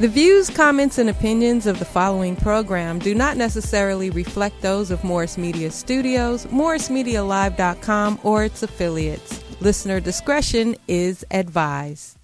The views, comments, and opinions of the following program do not necessarily reflect those of Morris Media Studios, MorrisMediaLive.com, or its affiliates. Listener discretion is advised.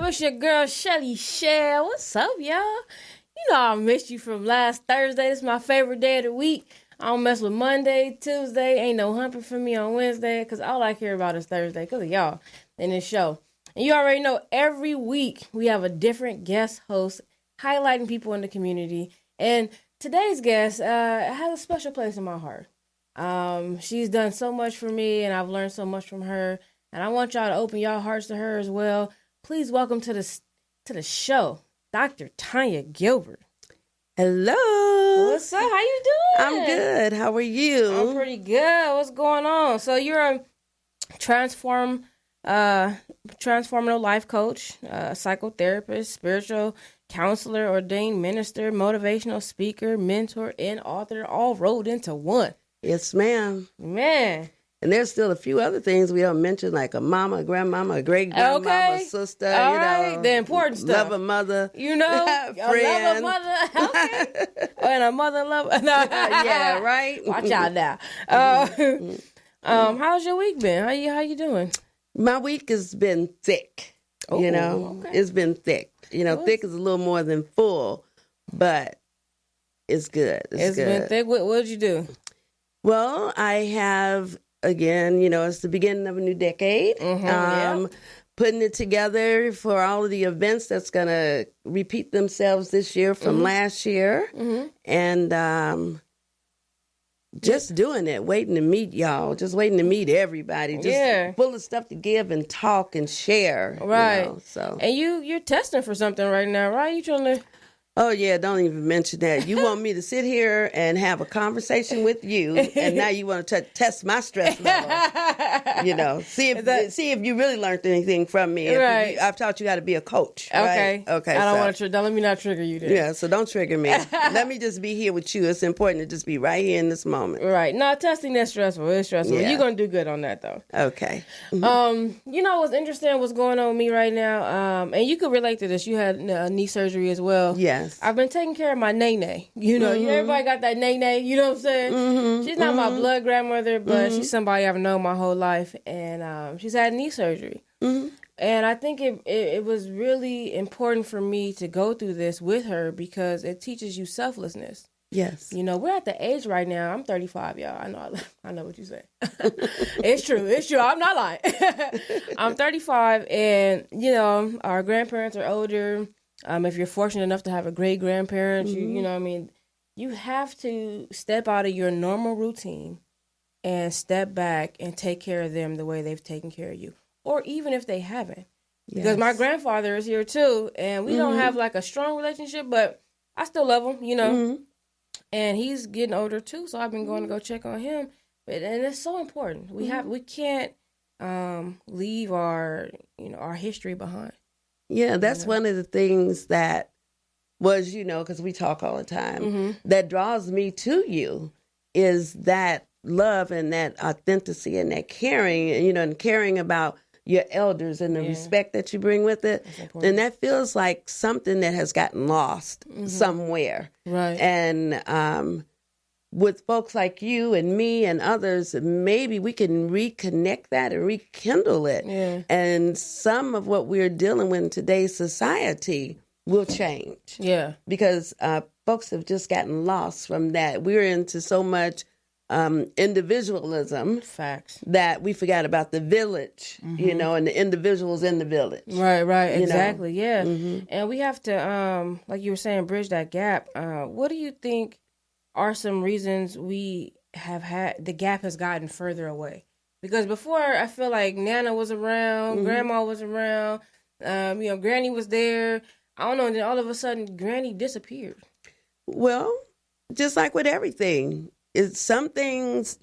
It's your girl Chelle. What's up, y'all? You know I missed you from last Thursday. This is my favorite day of the week. I don't mess with Monday, Tuesday. Ain't no humping for me on Wednesday because all I care about is Thursday because of y'all in this show. And you already know every week we have a different guest host highlighting people in the community. And today's guest has a special place in my heart. She's done so much for me and I've learned so much from her. And I want y'all to open y'all hearts to her as well. Please welcome to the show, Dr. Tanya Gilbert. Hello. What's up? How you doing? I'm good. How are you? I'm pretty good. What's going on? So you're a transformational life coach, psychotherapist, spiritual counselor, ordained minister, motivational speaker, mentor, and author, all rolled into one. Yes, ma'am. Man. And there's still a few other things we haven't mentioned, like a mama, a grandmama, a great-grandmama, okay. a sister, all right. The important stuff. Love a mother. You know, friend. Love a mother. Okay. And a mother lover. No. Yeah, right? Watch out now. How's your week been? How you doing? My week has been thick. Oh, you know, okay. It's been thick. You know, thick is a little more than full, but it's good. It's good. Been thick. What did you do? Well, I have... Again, you know, it's the beginning of a new decade. Putting it together for all of the events that's going to repeat themselves this year from last year. And just doing it, waiting to meet y'all, just waiting to meet everybody. Just full of stuff to give and talk and share. Right. You know, so. And you're testing for something right now, right? You trying to... Oh, yeah, don't even mention that. You want me to sit here and have a conversation with you, and now you want to test my stress level. You know, see if you really learned anything from me. Right. I've taught you how to be a coach. Okay. Right? Okay. I don't want to. Don't let me not trigger you then. Yeah, so don't trigger me. Let me just be here with you. It's important to just be right here in this moment. Right. No, testing that's stressful. It's stressful. Yeah. You're going to do good on that, though. Okay. You know what's interesting, what's going on with me right now, and you could relate to this. You had knee surgery as well. Yes. I've been taking care of my nay-nay. You know, everybody got that nay-nay, you know what I'm saying? She's not my blood grandmother, but she's somebody I've known my whole life, and she's had knee surgery. And I think it was really important for me to go through this with her because it teaches you selflessness. Yes. You know, we're at the age right now. I'm 35, y'all. I know what you say. It's true. It's true. I'm not lying. I'm 35, and, you know, our grandparents are older. If you're fortunate enough to have a great grandparent, you know what I mean, you have to step out of your normal routine and step back and take care of them the way they've taken care of you. Or even if they haven't. Yes. Because my grandfather is here too, and we don't have like a strong relationship, but I still love him, you know. And he's getting older too, so I've been going to go check on him. And it's so important. We can't leave our history behind. Yeah, that's one of the things that was, you know, because we talk all the time, that draws me to you is that love and that authenticity and that caring, you know, and caring about your elders and the respect that you bring with it. And that feels like something that has gotten lost somewhere. Right. And with folks like you and me and others, maybe we can reconnect that and rekindle it. Yeah. And some of what we're dealing with in today's society will change. Yeah. Because folks have just gotten lost from that. We're into so much individualism. Facts. That we forgot about the village, you know, and the individuals in the village. Right, exactly, know? Yeah. And we have to, like you were saying, bridge that gap. What do you think are some reasons we have had, the gap has gotten further away? Because before, I feel like Nana was around, Grandma was around, Granny was there. I don't know, and then all of a sudden, Granny disappeared. Well, just like with everything, it's some things,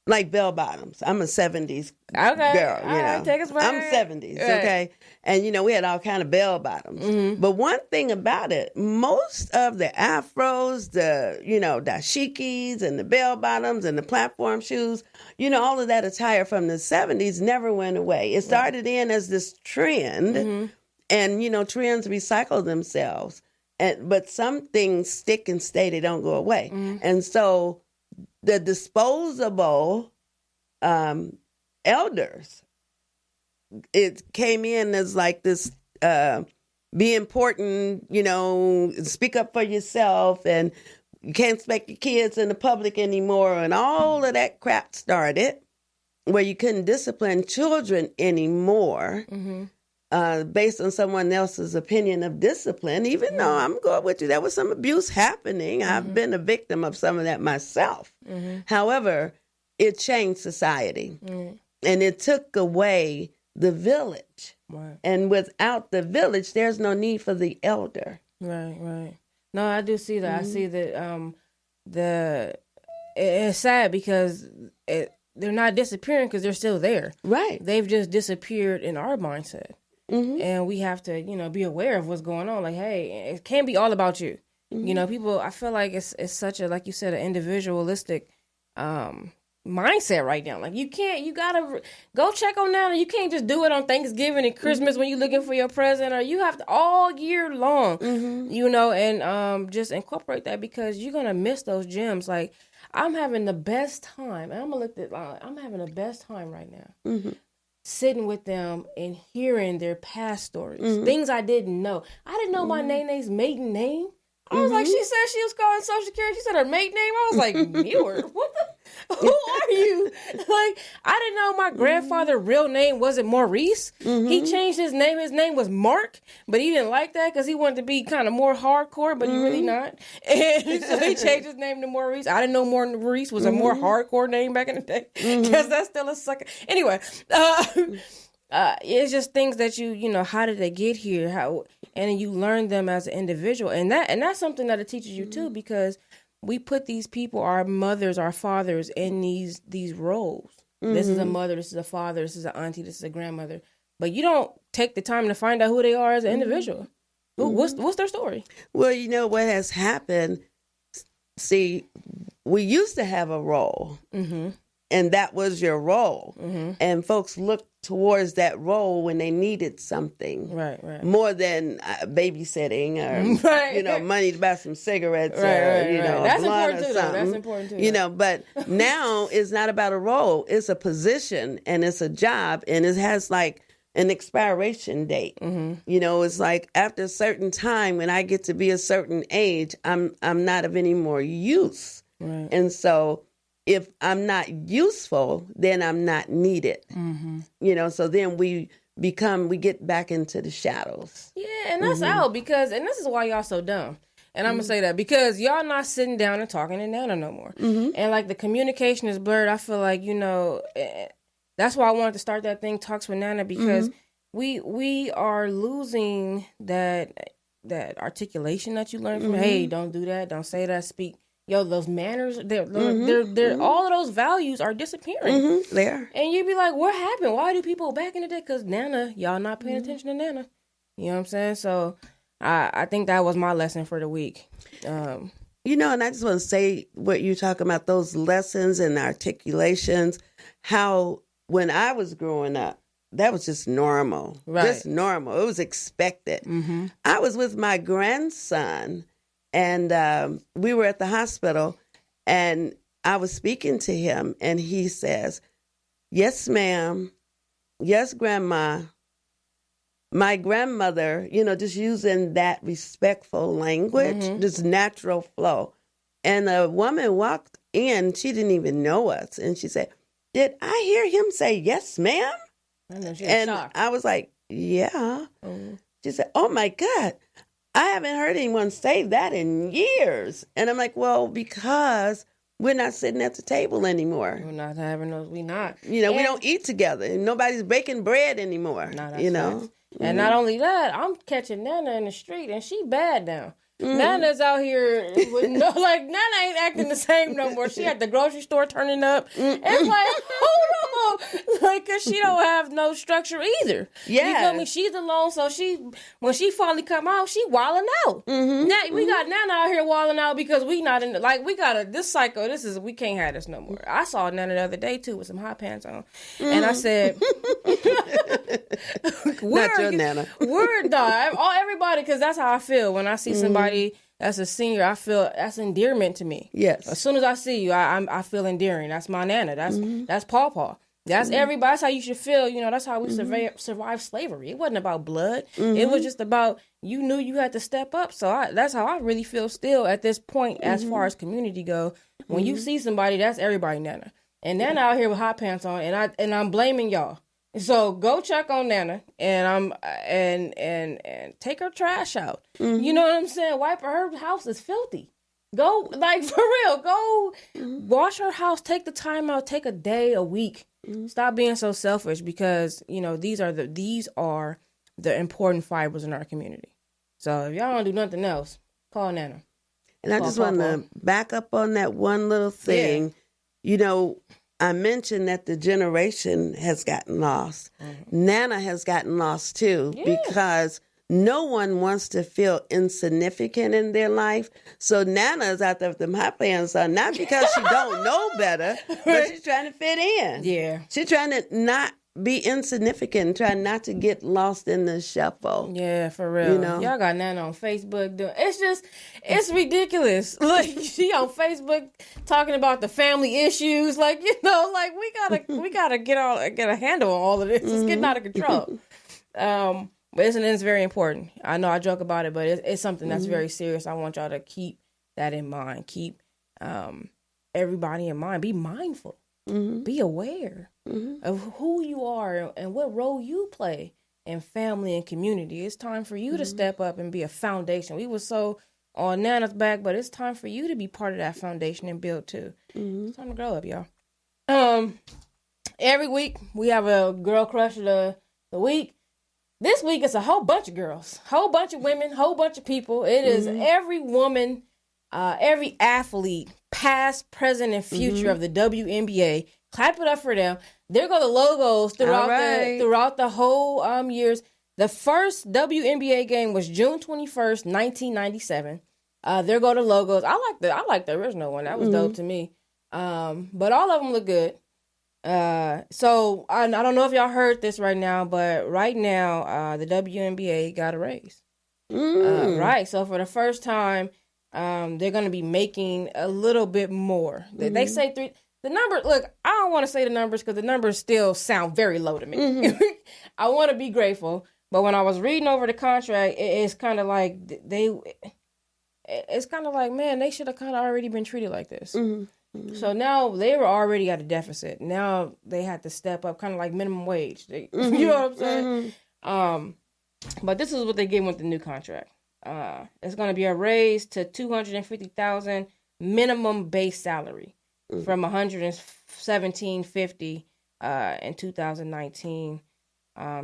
like bell bottoms. I'm a 70s girl, All right, take us back. I'm 70s, okay? And, we had all kind of bell bottoms. But one thing about it, most of the afros, the dashikis and the bell bottoms and the platform shoes, all of that attire from the 70s never went away. It started in as this trend, and, trends recycle themselves. But some things stick and stay, they don't go away. And so the disposable elders, it came in as like this be important, speak up for yourself, and you can't expect your kids in the public anymore, and all of that crap started where you couldn't discipline children anymore. Based on someone else's opinion of discipline, even though I'm going with you, there was some abuse happening. I've been a victim of some of that myself. However, it changed society, and it took away the village. Right. And without the village, there's no need for the elder. Right. No, I do see that. I see that it's sad because they're not disappearing because they're still there. Right. They've just disappeared in our mindset. And we have to, be aware of what's going on. Like, hey, it can't be all about you. People, I feel like it's such a, like you said, an individualistic mindset right now. Like, you gotta go check on Nana. You can't just do it on Thanksgiving and Christmas when you're looking for your present, or you have to all year long, and just incorporate that, because you're going to miss those gems. Like, I'm having the best time. And I'm having the best time right now. Sitting with them and hearing their past stories, things I didn't know. I didn't know my Nene's maiden name. I was like, she said she was calling Social Security. She said her maiden name. I was like, Muir, who are you? Like, I didn't know my grandfather's real name wasn't Maurice. He changed his name. His name was Mark, but he didn't like that because he wanted to be kind of more hardcore, but he really not. And so he changed his name to Maurice. I didn't know Maurice was a more hardcore name back in the day, because that's still a sucker. Anyway, it's just things that how did they get here? How, and you learn them as an individual, and that's something that it teaches you too, because we put these people, our mothers, our fathers, in these roles. This is a mother, this is a father, this is an auntie, this is a grandmother, but you don't take the time to find out who they are as an individual. What's their story? Well, what has happened. See, we used to have a role. And that was your role. And folks looked towards that role when they needed something. Right. More than babysitting or, money to buy some cigarettes or, That's a blunt important or too, something. That's important too. But now it's not about a role. It's a position, and it's a job, and it has like an expiration date. It's like after a certain time, when I get to be a certain age, I'm not of any more use. Right. And so if I'm not useful, then I'm not needed. So then we get back into the shadows. Yeah, and that's out, and this is why y'all so dumb. And I'm going to say that because y'all not sitting down and talking to Nana no more. And like the communication is blurred. I feel like, that's why I wanted to start that thing, Talks with Nana, because we are losing that articulation that you learned from, hey, don't do that, don't say that, speak. Those manners, they're all of those values are disappearing. They are. And you'd be like, what happened? Why do people back in the day? Because Nana, y'all not paying attention to Nana. You know what I'm saying? So I think that was my lesson for the week. And I just want to say what you're talking about, those lessons and articulations, how when I was growing up, that was just normal. Right. Just normal. It was expected. I was with my grandson, and we were at the hospital, and I was speaking to him, and he says, yes, ma'am. Yes, grandma. My grandmother, just using that respectful language, this natural flow. And a woman walked in, she didn't even know us, and she said, did I hear him say, yes, ma'am? I know, she was and shocked. I was like, yeah. She said, oh, my God. I haven't heard anyone say that in years. And I'm like, well, because we're not sitting at the table anymore. We're not having those. We not. We don't eat together. And nobody's baking bread anymore. And not only that, I'm catching Nana in the street, and she bad now. Nana's out here with Nana ain't acting the same no more. She at the grocery store turning up. It's like, hold on. Like, cause she don't have no structure either. Yeah. You feel me? She's alone, so when she finally come out, she wilding out. Now we got Nana out here wilding out because we not in we got this cycle. We can't have this no more. I saw Nana the other day too with some hot pants on. And I said, not your Nana. Word, dog. Everybody, because that's how I feel when I see somebody that's a senior. I feel that's endearment to me. Yes. As soon as I see you, I feel endearing. That's my Nana. That's Paw. That's everybody. That's how you should feel. You know, that's how we survived slavery. It wasn't about blood. It was just about you knew you had to step up. So that's how I really feel still at this point as far as community go. When you see somebody, that's everybody Nana. And Nana out here with hot pants on, and I'm blaming y'all. So go check on Nana and take her trash out. You know what I'm saying? Wipe her house is filthy. Go for real. Go wash her house. Take the time out. Take a day, a week. Stop being so selfish because these are the important fibers in our community. So if y'all don't do nothing else, call Nana. And I just want to back up on that one little thing. Yeah. I mentioned that the generation has gotten lost. Nana has gotten lost too because no one wants to feel insignificant in their life. So Nana's out there with them hot pants on, not because she don't know better, but she's trying to fit in. Yeah. She's trying to not be insignificant, trying not to get lost in the shuffle. Yeah, for real. Y'all got Nana on Facebook doing it's ridiculous. Like she on Facebook talking about the family issues. Like, we gotta get a handle on all of this. It's getting out of control. But it's very important. I know I joke about it, but it's something that's very serious. I want y'all to keep that in mind. Keep everybody in mind. Be mindful. Be aware of who you are and what role you play in family and community. It's time for you to step up and be a foundation. We were so on Nana's back, but it's time for you to be part of that foundation and build too. It's time to grow up, y'all. Every week we have a girl crush of the week. This week it's a whole bunch of girls, whole bunch of women, whole bunch of people. It is every woman, every athlete, past, present, and future of the WNBA. Clap it up for them. There go the logos throughout the whole years. The first WNBA game was June 21st, 1997. There go the logos. I like the original one. That was dope to me. But all of them look good. So I don't know if y'all heard this right now, but right now the WNBA got a raise. Right. So for the first time, they're going to be making a little bit more. They say the number. Look, I don't want to say the numbers because the numbers still sound very low to me. I want to be grateful, but when I was reading over the contract, it's kind of like it's kind of like, man, they should have kind of already been treated like this. So now they were already at a deficit. Now they had to step up, kind of like minimum wage. You know what I'm saying? But this is what they gave with the new contract. It's going to be a raise to $250,000 minimum base salary from $117.50 in 2019.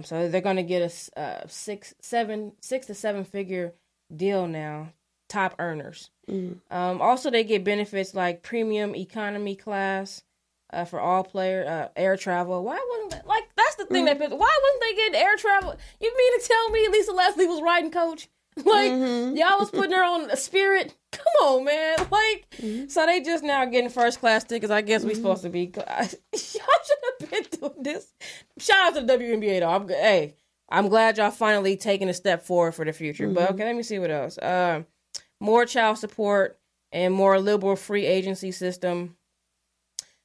So they're going to get a six to seven figure deal now. Top earners. Also, they get benefits like premium economy class for all player air travel. Why wasn't that, that's the thing that why wasn't they getting air travel? You mean to tell me Lisa Leslie was riding coach? Y'all was putting her on a Spirit? Come on, man. So they just now getting first class tickets. I guess we supposed to be. Y'all should have been doing this. Shout out to the WNBA though. I'm glad y'all finally taking a step forward for the future. But okay, let me see what else. More child support and more liberal free agency system.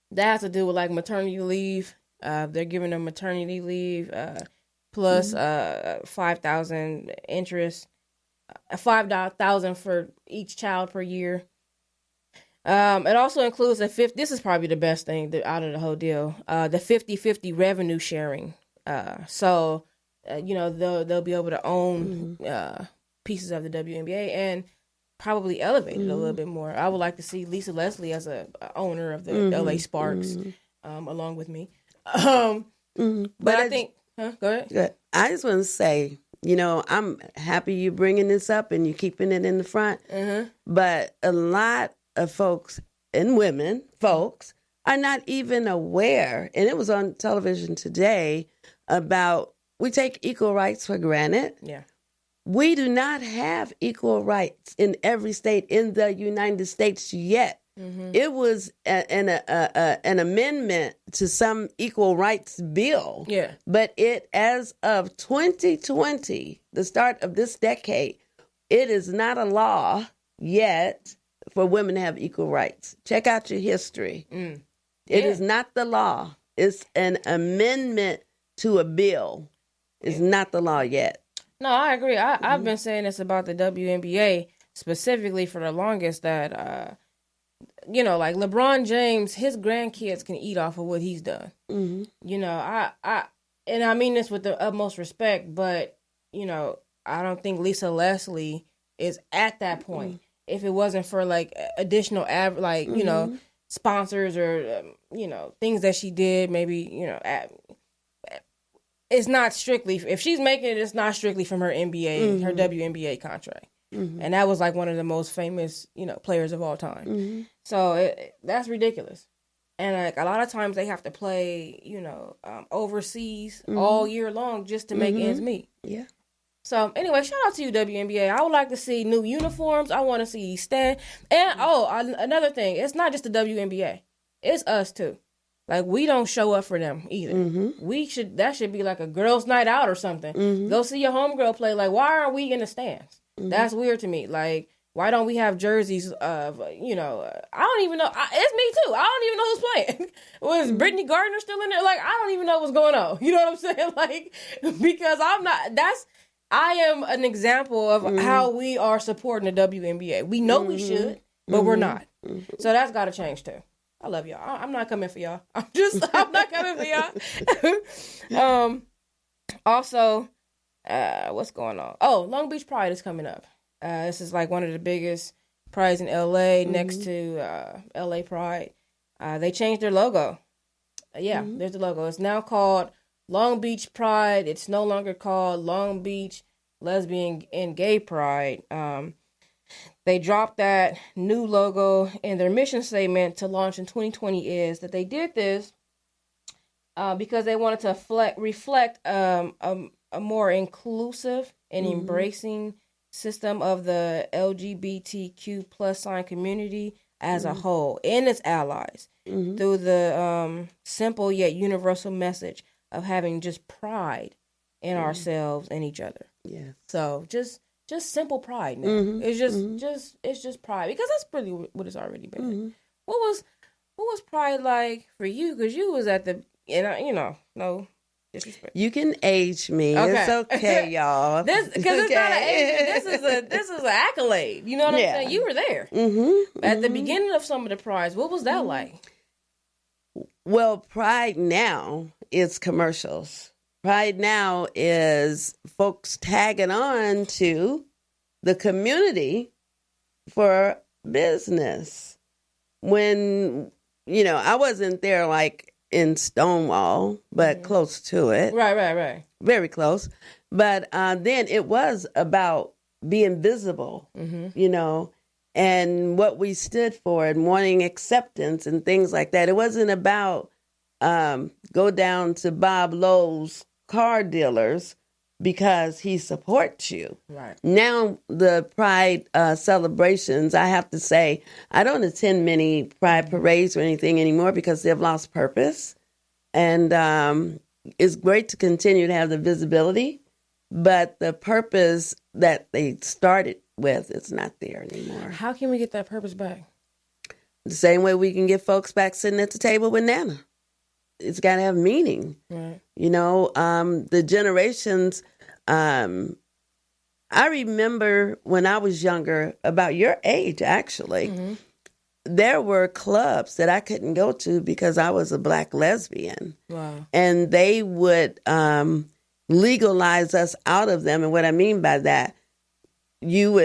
That has to do with maternity leave. They're giving them maternity leave plus $5,000 interest, $5,000 for each child per year. It also includes this is probably the best thing out of the whole deal. The 50-50 revenue sharing. So they'll be able to own pieces of the WNBA and probably elevate it a little bit more. I would like to see Lisa Leslie as a owner of the LA Sparks, along with me. But I think, go ahead. I just want to say I'm happy you bringing this up and you keeping it in the front. Mm-hmm. But a lot of folks and women, folks, are not even aware, and it was on television today, about we take equal rights for granted. Yeah. We do not have equal rights in every state in the United States yet. Mm-hmm. It was an amendment to some equal rights bill. Yeah. But as of 2020, the start of this decade, it is not a law yet for women to have equal rights. Check out your history. Mm. It is not the law. It's an amendment to a bill. It's not the law yet. No, I agree. I've been saying this about the WNBA specifically for the longest that, like LeBron James, his grandkids can eat off of what he's done. Mm-hmm. And I mean this with the utmost respect, but, I don't think Lisa Leslie is at that point. Mm-hmm. If it wasn't for additional sponsors or things that she did, maybe it's not strictly, if she's making it, it's not strictly from her NBA, her WNBA contract. Mm-hmm. And that was one of the most famous, players of all time. Mm-hmm. So that's ridiculous. And a lot of times they have to play, overseas all year long just to make ends meet. Yeah. So anyway, shout out to you, WNBA. I would like to see new uniforms. I want to see stand. And another thing, it's not just the WNBA. It's us too. We don't show up for them either. Mm-hmm. That should be a girls' night out or something. Mm-hmm. Go see your homegirl play. Why aren't we in the stands? Mm-hmm. That's weird to me. Why don't we have jerseys of, I don't even know. It's me too. I don't even know who's playing. Was Brittany Gardner still in there? I don't even know what's going on. You know what I'm saying? Because I am an example of how we are supporting the WNBA. We know we should, but we're not. Mm-hmm. So that's got to change too. I love y'all. I'm not coming for y'all. I'm not coming for y'all. Also, what's going on? Oh, Long Beach Pride is coming up. This is one of the biggest prides in LA next to LA Pride. They changed their logo. There's the logo. It's now called Long Beach Pride. It's no longer called Long Beach Lesbian and Gay Pride. They dropped that new logo, and their mission statement to launch in 2020 is that they did this because they wanted to reflect a more inclusive and embracing system of the LGBTQ plus sign community as a whole and its allies through the simple yet universal message of having just pride in ourselves and each other. Yeah. So just simple pride now. It's just pride, because that's pretty what it's already been. What was pride like for you? Because you was at the no disrespect. You can age me. Okay. It's okay, y'all. Because it's not an age. This is an accolade. You know what I'm saying? You were there at the beginning of some of the prides. What was that like? Well, pride now is commercials. Pride now is folks tagging on to the community for business. When, I wasn't there in Stonewall, but close to it. Right. Very close. But then it was about being visible, and what we stood for and wanting acceptance and things like that. It wasn't about go down to Bob Lowe's car dealers because he supports you. Right. Now the Pride celebrations, I have to say, I don't attend many Pride parades or anything anymore because they've lost purpose. And it's great to continue to have the visibility, but the purpose that they started with is not there anymore. How can we get that purpose back? The same way we can get folks back sitting at the table with Nana. It's got to have meaning. Right. The generations, I remember when I was younger, about your age, actually, there were clubs that I couldn't go to because I was a Black lesbian. Wow. And they would legalize us out of them. And what I mean by that, you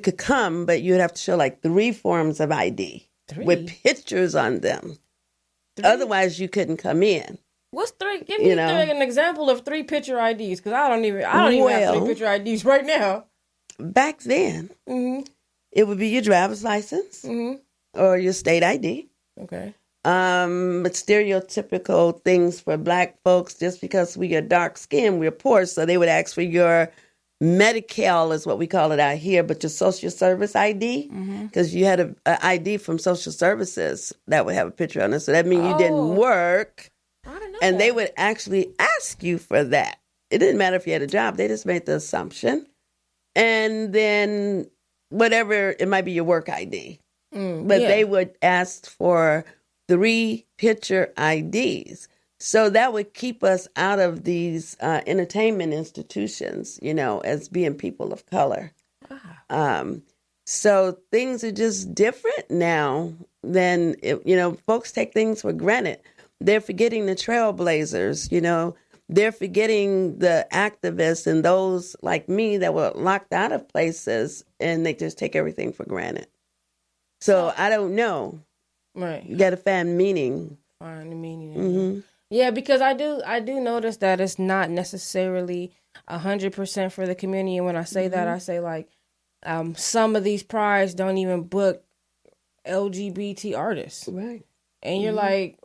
could come, but you would have to show 3 forms of ID with pictures on them. 3? Otherwise, you couldn't come in. What's three? Give me an example of 3 picture IDs, because I don't even have 3 picture IDs right now. Back then, it would be your driver's license or your state ID. Okay. But stereotypical things for Black folks, just because we are dark skinned, we're poor, so they would ask for your Medi-Cal is what we call it out here, but your social service ID, because you had an ID from social services that would have a picture on it. So that means you didn't work, I didn't know and that. they would actually ask you for that. It didn't matter if you had a job. They just made the assumption. And then whatever, it might be your work ID. But they would ask for 3 picture IDs. So that would keep us out of these entertainment institutions, as being people of color. So things are just different now than, folks take things for granted. They're forgetting the trailblazers, they're forgetting the activists and those like me that were locked out of places, and they just take everything for granted. So I don't know. Right. You got to find meaning. Find the meaning. Yeah, because I do notice that it's not necessarily 100% for the community. And when I say that, I say like some of these prides don't even book LGBT artists. Right. And you're like,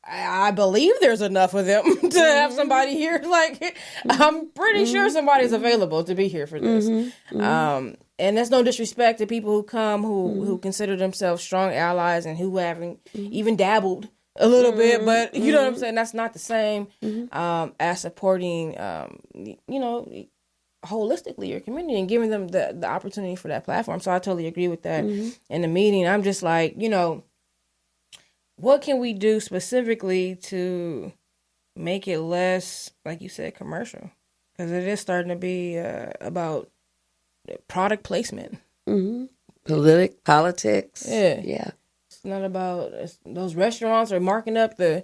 I believe there's enough of them to have somebody here. Like, I'm pretty sure somebody's available to be here for this. And that's no disrespect to people who come who consider themselves strong allies and who haven't even dabbled a little bit, but you know what I'm saying? That's not the same as supporting, holistically your community and giving them the opportunity for that platform. So I totally agree with that. In the meeting, I'm just like, what can we do specifically to make it less, like you said, commercial? Because it is starting to be about product placement. Politics. Yeah. It's not about those restaurants are marking up that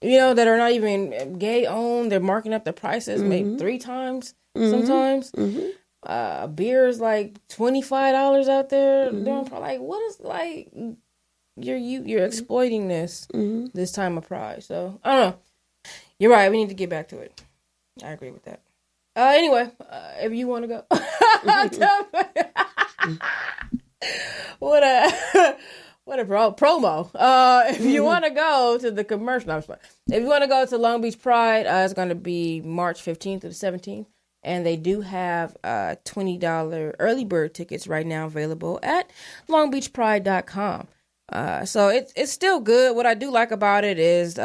are not even gay owned. They're marking up the prices maybe 3 times sometimes. Beer is like $25 out there. They're like, what is like? You're exploiting this time of pride. So I don't know. You're right. We need to get back to it. I agree with that. Anyway, if you want to go, what a promo. If you want to go to the commercial, no, if you want to go to Long Beach Pride, it's going to be March 15th to the 17th. And they do have $20 early bird tickets right now available at longbeachpride.com. So it's still good. What I do like about it is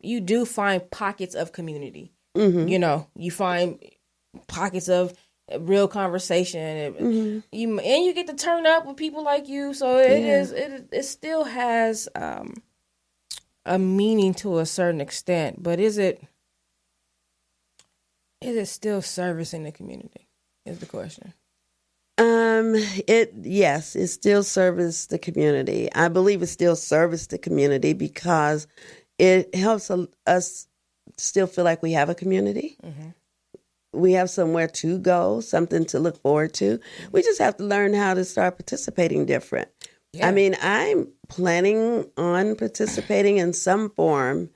you do find pockets of community. You find pockets of real conversation. You get to turn up with people like you. So it still has a meaning to a certain extent. But is it still servicing the community? Is the question. It still serves the community. I believe it still serves the community because it helps us still feel like we have a community. We have somewhere to go, something to look forward to. We just have to learn how to start participating different. Yeah. I mean, I'm planning on participating in some form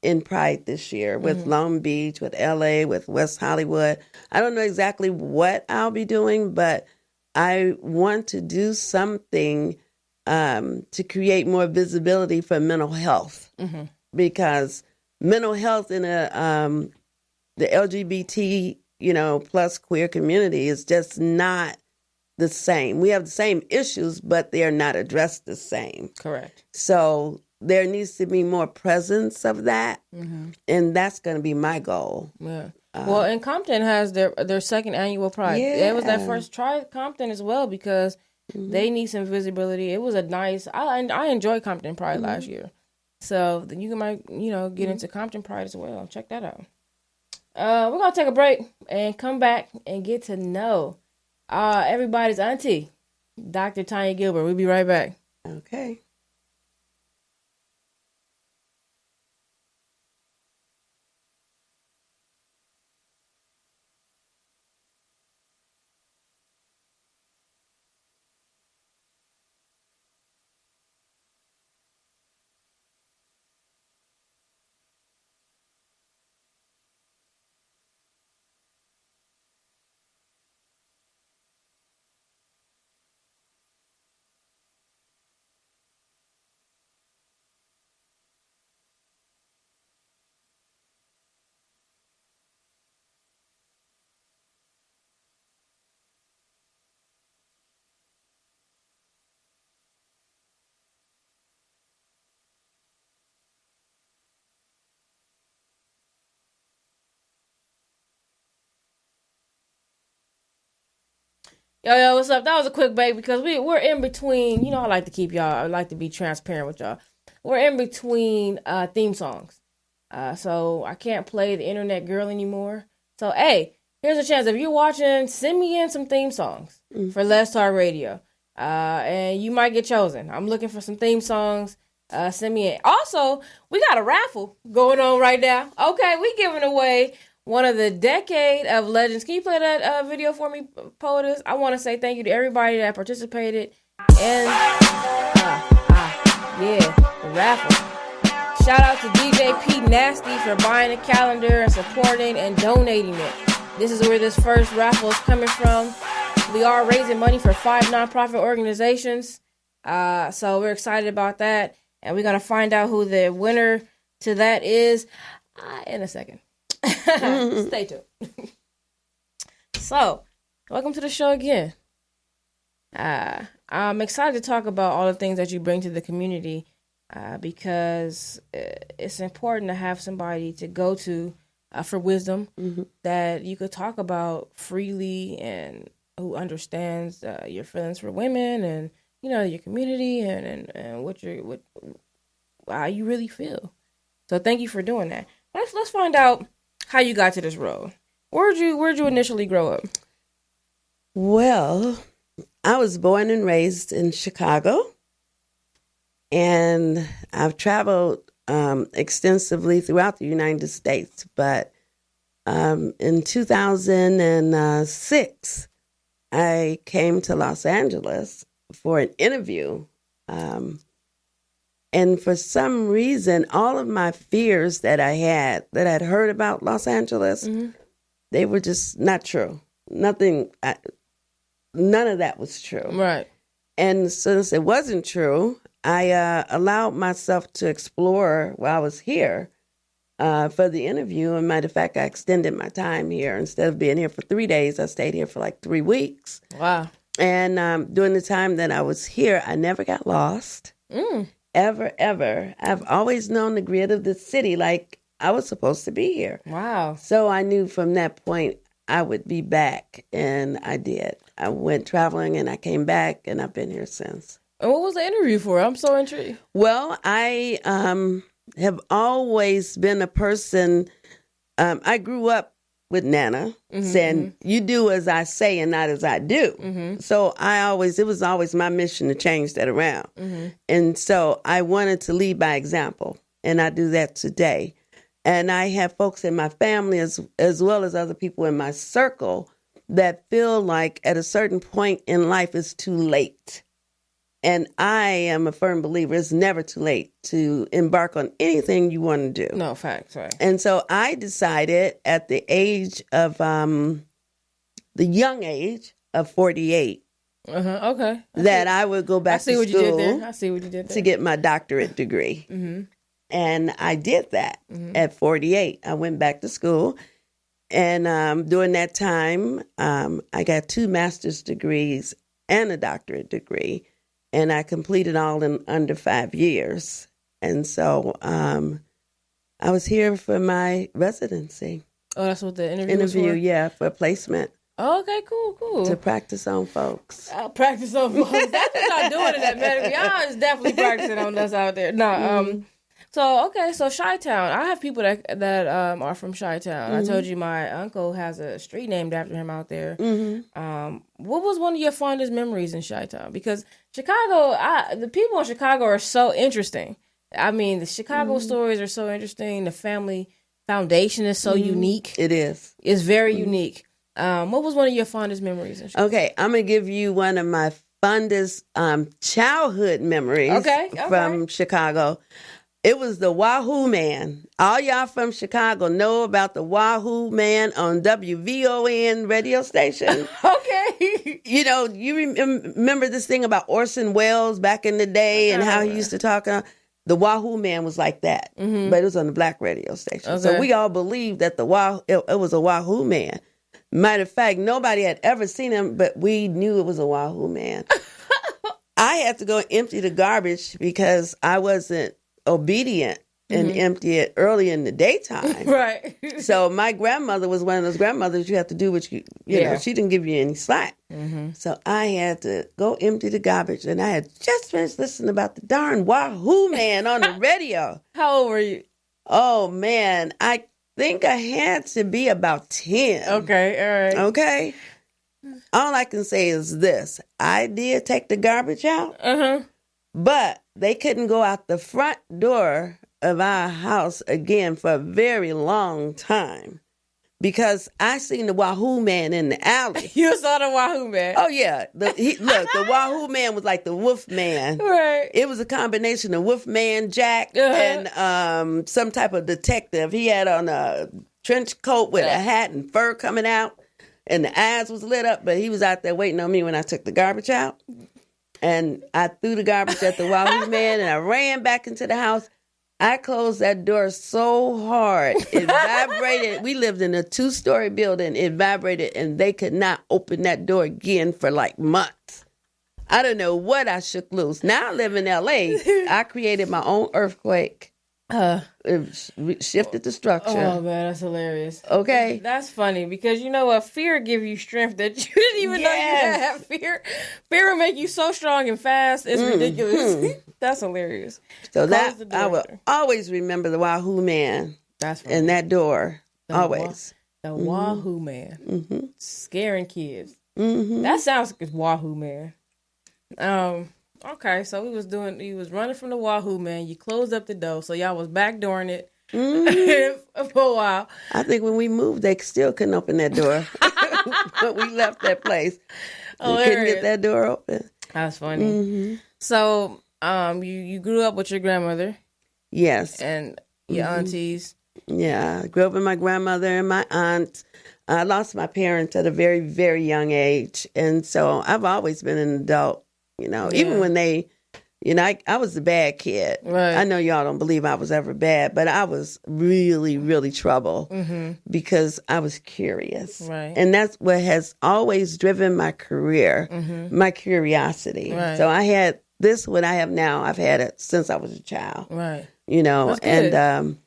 in Pride this year with Long Beach, with LA, with West Hollywood. I don't know exactly what I'll be doing, but I want to do something to create more visibility for mental health because mental health in the LGBT, plus queer community is just not the same. We have the same issues, but they are not addressed the same. Correct. So there needs to be more presence of that, and that's going to be my goal. Yeah. Well, and Compton has their second annual Pride. Yeah. It was that first try Compton as well because they need some visibility. It was a nice. I enjoyed Compton Pride last year, so then you might get into Compton Pride as well. Check that out. We're gonna take a break and come back and get to know everybody's auntie, Dr. Tanya Gilbert. We'll be right back. Okay. Yo, what's up? That was a quick break because we're in between. You know, I like to be transparent with y'all. We're in between theme songs. So I can't play the Internet Girl anymore. So, hey, here's a chance. If you're watching, send me in some theme songs for LesTalk Radio. And you might get chosen. I'm looking for some theme songs. Send me in. Also, we got a raffle going on right now. Okay, we giving away one of the Decade of Legends. Can you play that video for me, Poetess? I want to say thank you to everybody that participated. And, the raffle. Shout out to DJ Pete Nasty for buying a calendar and supporting and donating it. This is where this first raffle is coming from. We are raising money for 5 nonprofit organizations. So we're excited about that. And we're going to find out who the winner to that is in a second. Stay tuned. So, welcome to the show again. I'm excited to talk about all the things that you bring to the community because it's important to have somebody to go to for wisdom that you could talk about freely and who understands your feelings for women and, you know, your community and how you really feel. So thank you for doing that. Let's find out how you got to this road. Where'd you initially grow up? Well, I was born and raised in Chicago, and I've traveled extensively throughout the United States. But in 2006, I came to Los Angeles for an interview. And for some reason, all of my fears that I'd heard about Los Angeles, they were just not true. None of that was true. Right. And since it wasn't true, I allowed myself to explore while I was here for the interview. And matter of fact, I extended my time here. Instead of being here for 3 days, I stayed here for like 3 weeks. Wow. And during the time that I was here, I never got lost. Ever. I've always known the grid of the city like I was supposed to be here. Wow. So I knew from that point I would be back, and I did. I went traveling, and I came back, and I've been here since. And what was the interview for? I'm so intrigued. Well, I have always been a person, I grew up with Nana saying, you do as I say and not as I do. So it was always my mission to change that around. And so I wanted to lead by example, and I do that today. And I have folks in my family as well as other people in my circle that feel like at a certain point in life it's too late. And I am a firm believer it's never too late to embark on anything you want to do. No, facts, right. And so I decided at the age of, the young age of 48, okay. I would go back to school. I see what you did there. To get my doctorate degree. And I did that at 48. I went back to school. And during that time, I got 2 master's degrees and a doctorate degree. And I completed all in under 5 years. And so I was here for my residency. Oh, that's what the interview was for? Yeah, for placement. Oh, okay, cool. To practice on folks. I'll practice on folks. That's what y'all doing in that medical. Y'all is definitely practicing on us out there. No, So Chi-Town. I have people that are from Chi-Town. I told you my uncle has a street named after him out there. What was one of your fondest memories in Chi-Town? Because Chicago, the people in Chicago are so interesting. I mean, the Chicago stories are so interesting. The family foundation is so unique. It is. It's very unique. What was one of your fondest memories in Chicago? Okay, I'm going to give you one of my fondest childhood memories from Chicago. It was the Wahoo Man. All y'all from Chicago know about the Wahoo Man on WVON radio station. Okay. You know, you remember this thing about Orson Welles back in the day and how he used to talk? The Wahoo Man was like that, but it was on the black radio station. Okay. So we all believed that it was a Wahoo Man. Matter of fact, nobody had ever seen him, but we knew it was a Wahoo Man. I had to go empty the garbage because I wasn't obedient and empty it early in the daytime. Right. So my grandmother was one of those grandmothers you have to do what you know, she didn't give you any slack. So I had to go empty the garbage, and I had just finished listening about the darn Wahoo Man on the radio. How old were you? Oh, man. I think I had to be about 10. Okay, all right. Okay? All I can say is this. I did take the garbage out, but they couldn't go out the front door of our house again for a very long time because I seen the Wahoo Man in the alley. You saw the Wahoo Man? Oh, yeah. Look, the Wahoo Man was like the Wolf Man. Right. It was a combination of Wolf Man, Jack, and some type of detective. He had on a trench coat with a hat and fur coming out, and the eyes was lit up, but he was out there waiting on me when I took the garbage out. And I threw the garbage at the Wahoo Man, and I ran back into the house. I closed that door so hard. It vibrated. We lived in a 2-story building. It vibrated, and they could not open that door again for like months. I don't know what I shook loose. Now I live in L.A. I created my own earthquake. It shifted the structure. Oh, man, that's hilarious. Okay. That's funny because you know what? Fear give you strength that you didn't even know you had fear. Fear will make you so strong and fast. It's ridiculous. That's hilarious. So that I will always remember the Wahoo Man. That's funny. And that door. Always. The Wahoo Man. Scaring kids. That sounds like a Wahoo Man. Okay, so he was running from the Wahoo Man. You closed up the door, so y'all was backdooring it for a while. I think when we moved, they still couldn't open that door. But we left that place. We couldn't get that door open. That's funny. So, you grew up with your grandmother. Yes. And your aunties. Yeah, I grew up with my grandmother and my aunt. I lost my parents at a very, very young age. And so I've always been an adult. You know, even when they, I was the bad kid. Right. I know y'all don't believe I was ever bad, but I was really, really trouble because I was curious. Right. And that's what has always driven my career, my curiosity. Right. So I had this, what I have now, I've had it since I was a child. Right. You know, and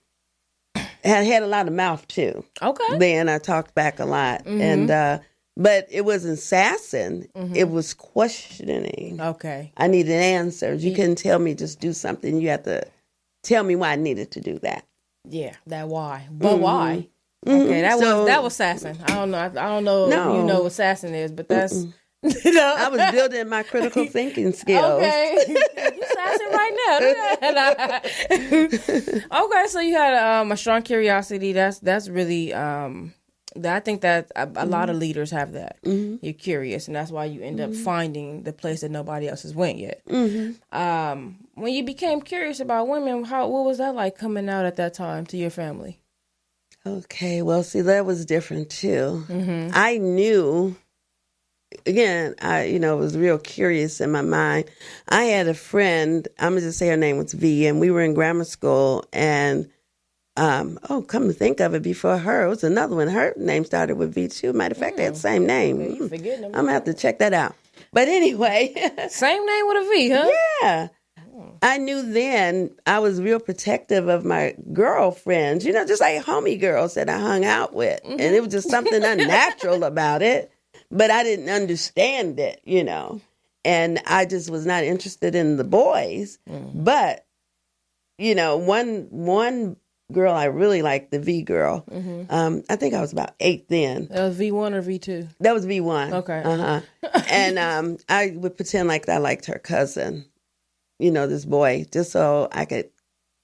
had a lot of mouth too. Okay. Then I talked back a lot. And, but it wasn't sassing. It was questioning. Okay. I needed answers. You couldn't tell me just do something. You had to tell me why I needed to do that. Yeah, that why. But why? Okay, that was sassing. I don't know. I don't know if you know what sassing is, but that's I was building my critical thinking skills. Okay. You sassing right now. Okay, so you had a strong curiosity. That's really I think that a lot of leaders have that. You're curious, and that's why you end up finding the place that nobody else has went yet. When you became curious about women, what was that like coming out at that time to your family? Okay, well, see, that was different too. I knew, again, I was real curious in my mind. I had a friend, I'm going to just say her name was V, and we were in grammar school, and come to think of it, before her, it was another one. Her name started with V too. Matter of fact, they had the same name. I'm going to have to check that out. But anyway. Same name with a V, huh? Yeah. I knew then I was real protective of my girlfriends, just like homie girls that I hung out with. And it was just something unnatural about it. But I didn't understand it, And I just was not interested in the boys. But, one girl I really liked, the V girl. I think I was about 8 then. That was V1 or V2? That was V1. Okay. And I would pretend like I liked her cousin, this boy, just so I could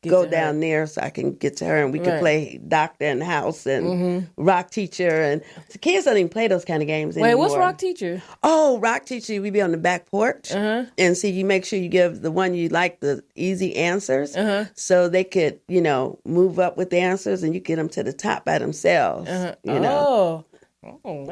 go down there so I can get to her and we could play doctor in the house and rock teacher. And the kids don't even play those kind of games anymore. Wait, what's rock teacher? Oh, rock teacher, we'd be on the back porch and see, you make sure you give the one you like the easy answers so they could, move up with the answers and you get them to the top by themselves. Oh, Oh,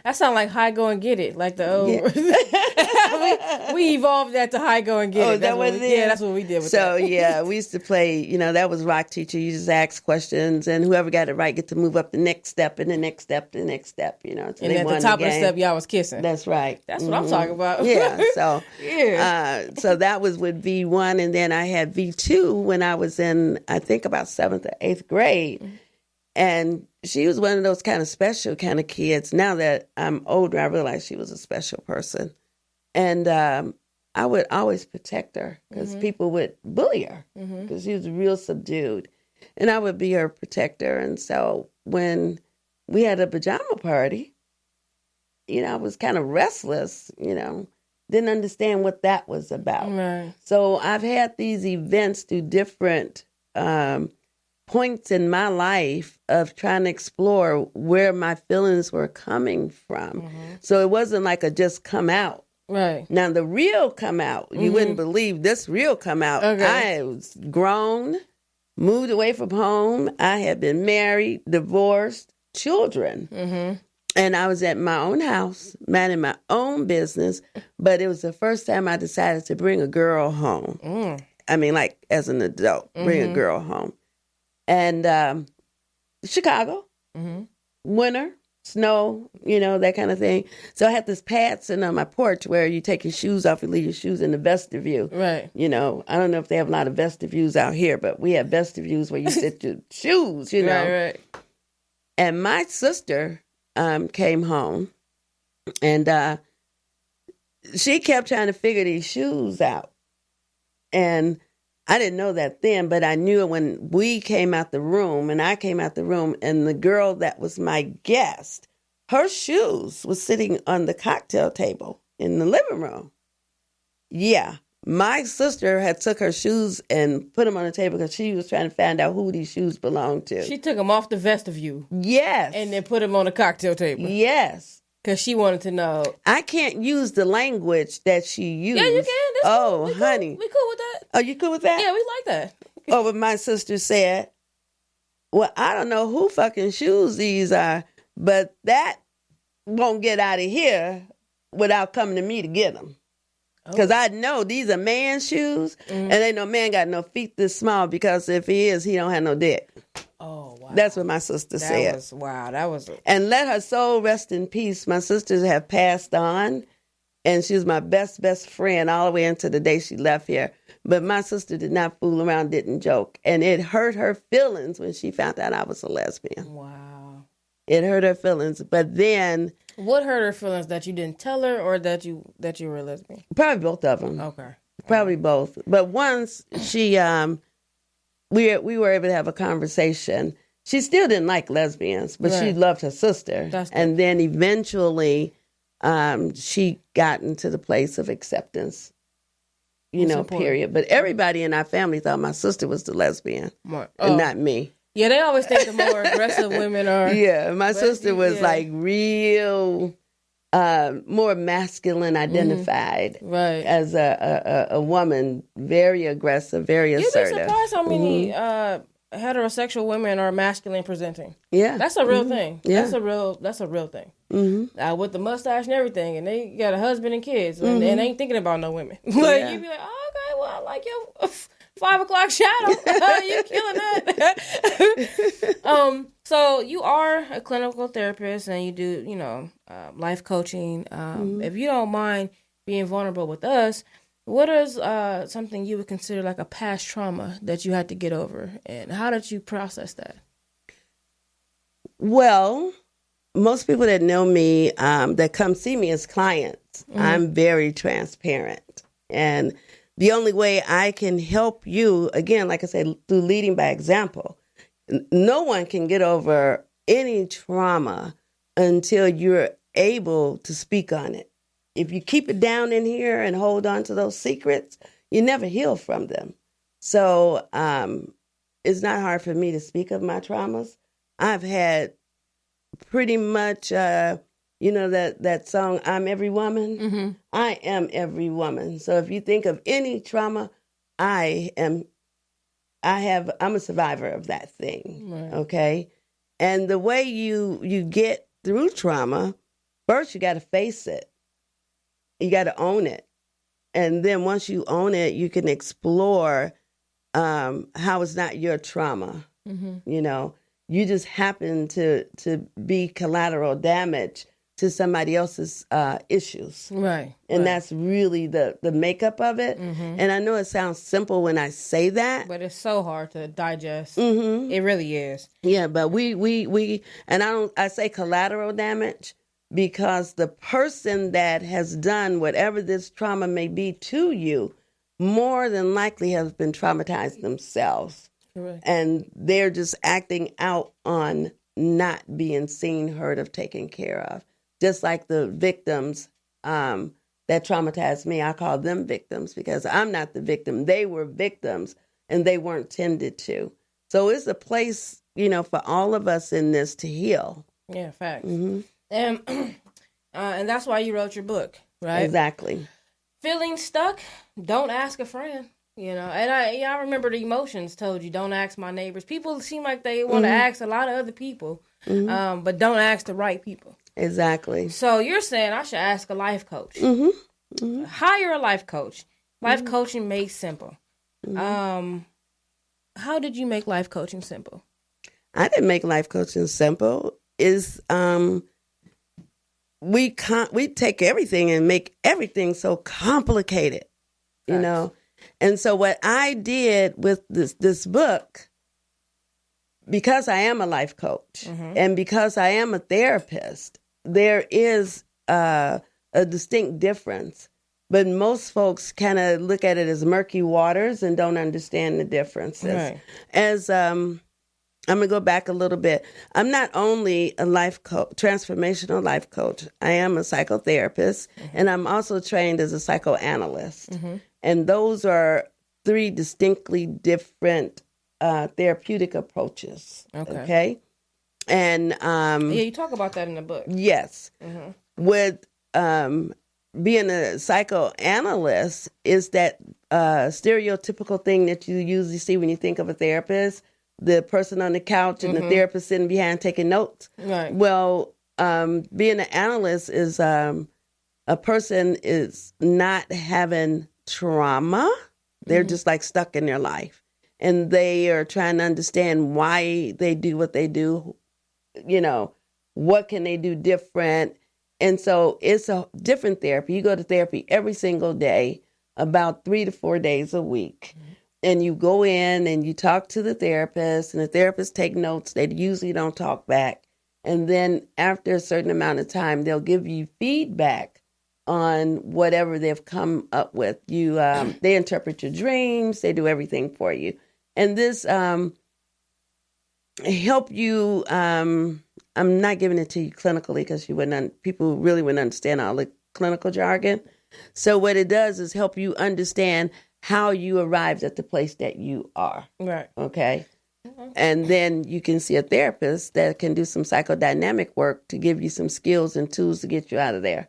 that sounds like High Go and Get It, like the old. Yeah. we evolved that to High Go and Get It. Is that what it is? Yeah, that's what we did with so, that. Yeah, we used to play, that was rock teacher. You just ask questions, and whoever got it right get to move up the next step and the next step, the next step, So and at the top of the step, y'all was kissing. That's right. That's what I'm talking about. Yeah, so yeah. So that was with V1, and then I had V2 when I was in, I think, about 7th or 8th grade. And she was one of those kind of special kind of kids. Now that I'm older, I realize she was a special person. And I would always protect her because people would bully her because she was real subdued. And I would be her protector. And so when we had a pajama party, I was kind of restless, didn't understand what that was about. Right. So I've had these events through different points in my life of trying to explore where my feelings were coming from. So it wasn't like a just come out. Right. Now the real come out, you wouldn't believe this real come out. Okay. I was grown, moved away from home. I had been married, divorced, children. And I was at my own house, minding my own business. But it was the first time I decided to bring a girl home. I mean, like as an adult, bring a girl home. And Chicago, winter, snow, that kind of thing. So I had this pad sitting on my porch where you take your shoes off and leave your shoes in the vestibule. Right. I don't know if they have a lot of vestibules out here, but we have vestibules where you sit your shoes, Right. And my sister came home, and she kept trying to figure these shoes out. And I didn't know that then, but I knew it when we came out the room, and I came out the room, and the girl that was my guest, her shoes was sitting on the cocktail table in the living room. Yeah, my sister had took her shoes and put them on the table because she was trying to find out who these shoes belonged to. She took them off the vestibule. Yes. And then put them on the cocktail table. Yes. Because she wanted to know. I can't use the language that she used. Yeah, you can. That's cool. We Honey. We cool with that. Are you cool with that? Yeah, we like that. But my sister said, well, I don't know who fucking shoes these are, but that won't get out of here without coming to me to get them. Because I know these are man's shoes, and ain't no man got no feet this small, because if he is, he don't have no dick. Oh, wow. That's what my sister said. That was. And let her soul rest in peace. My sisters have passed on, and she was my best friend all the way into the day she left here. But my sister did not fool around, didn't joke. And it hurt her feelings when she found out I was a lesbian. Wow. It hurt her feelings. But then... What hurt her feelings? That you didn't tell her, or that you were a lesbian? Probably both of them. Okay. Probably both. But once she... we were able to have a conversation. She still didn't like lesbians, but she loved her sister. And then eventually she got into the place of acceptance, period. But everybody in our family thought my sister was the lesbian and not me. Yeah, they always think the more aggressive women are. Yeah, my sister was like real, more masculine identified. Right. As a woman, very aggressive, very assertive. You'd be surprised how many heterosexual women are masculine presenting. Yeah. That's a real thing. Yeah. That's a real thing. With the mustache and everything, and they got a husband and kids, and ain't thinking about no women. Like, you'd be like, oh, okay, well, I like your 5 o'clock shadow. You killing that. So you are a clinical therapist, and you do, life coaching. If you don't mind being vulnerable with us, what is something you would consider like a past trauma that you had to get over, and how did you process that? Well, most people that know me, that come see me as clients, I'm very transparent. And the only way I can help you, again, like I said, through leading by example, no one can get over any trauma until you're able to speak on it. If you keep it down in here and hold on to those secrets, you never heal from them. So it's not hard for me to speak of my traumas. I've had pretty much, that song, I'm Every Woman. I am every woman. So if you think of any trauma, I'm a survivor of that thing. Right. Okay. And the way you get through trauma, first you got to face it. You got to own it. And then once you own it, you can explore how it's not your trauma. You know, you just happen to be collateral damage to somebody else's issues. Right. And that's really the makeup of it. And I know it sounds simple when I say that. But it's so hard to digest. It really is. Yeah, but we and I say collateral damage because the person that has done whatever this trauma may be to you more than likely has been traumatized themselves. Correct. And they're just acting out on not being seen, heard of, taken care of. Just like the victims that traumatized me, I call them victims because I'm not the victim. They were victims and they weren't tended to. So it's a place, you know, for all of us in this to heal. Yeah, facts. And that's why you wrote your book, right? Exactly. Feeling stuck? Don't ask a friend. You know, and I remember the emotions told you, don't ask my neighbors. People seem like they want to ask a lot of other people, but don't ask the right people. Exactly. So you're saying I should ask a life coach. Hire a life coach. Life coaching made simple. How did you make life coaching simple? I didn't make life coaching simple. We take everything and make everything so complicated, you know. And so what I did with this book, because I am a life coach and because I am a therapist, there is a distinct difference. But most folks kind of look at it as murky waters and don't understand the differences. Right. As I'm going to go back a little bit. I'm not only a life coach, transformational life coach. I am a psychotherapist, and I'm also trained as a psychoanalyst. And those are three distinctly different therapeutic approaches. Okay? And you talk about that in the book. Yes. With being a psychoanalyst is that stereotypical thing that you usually see when you think of a therapist, the person on the couch and the therapist sitting behind taking notes. Right. Well, being an analyst is a person is not having trauma. They're just like stuck in their life. And they are trying to understand why they do what they do. You know, what can they do different? And so it's a different therapy. You go to therapy every single day, about 3 to 4 days a week. And you go in and you talk to the therapist, and the therapist take notes. They usually don't talk back. And then after a certain amount of time, they'll give you feedback on whatever they've come up with. You, they interpret your dreams. They do everything for you. And this help you. I'm not giving it to you clinically because people really wouldn't understand all the clinical jargon. So what it does is help you understand how you arrived at the place that you are. Right. Okay. And then you can see a therapist that can do some psychodynamic work to give you some skills and tools to get you out of there.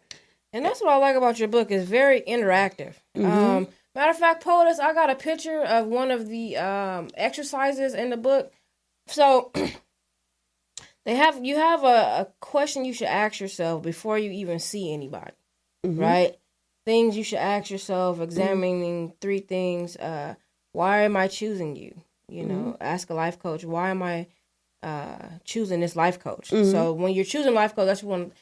And that's what I like about your book. It's very interactive. Matter of fact, POTUS, I got a picture of one of the exercises in the book. So you have a question you should ask yourself before you even see anybody, right? Things you should ask yourself, examining 3 things. Why am I choosing you? You know, ask a life coach, why am I choosing this life coach? So when you're choosing life coach, that's what you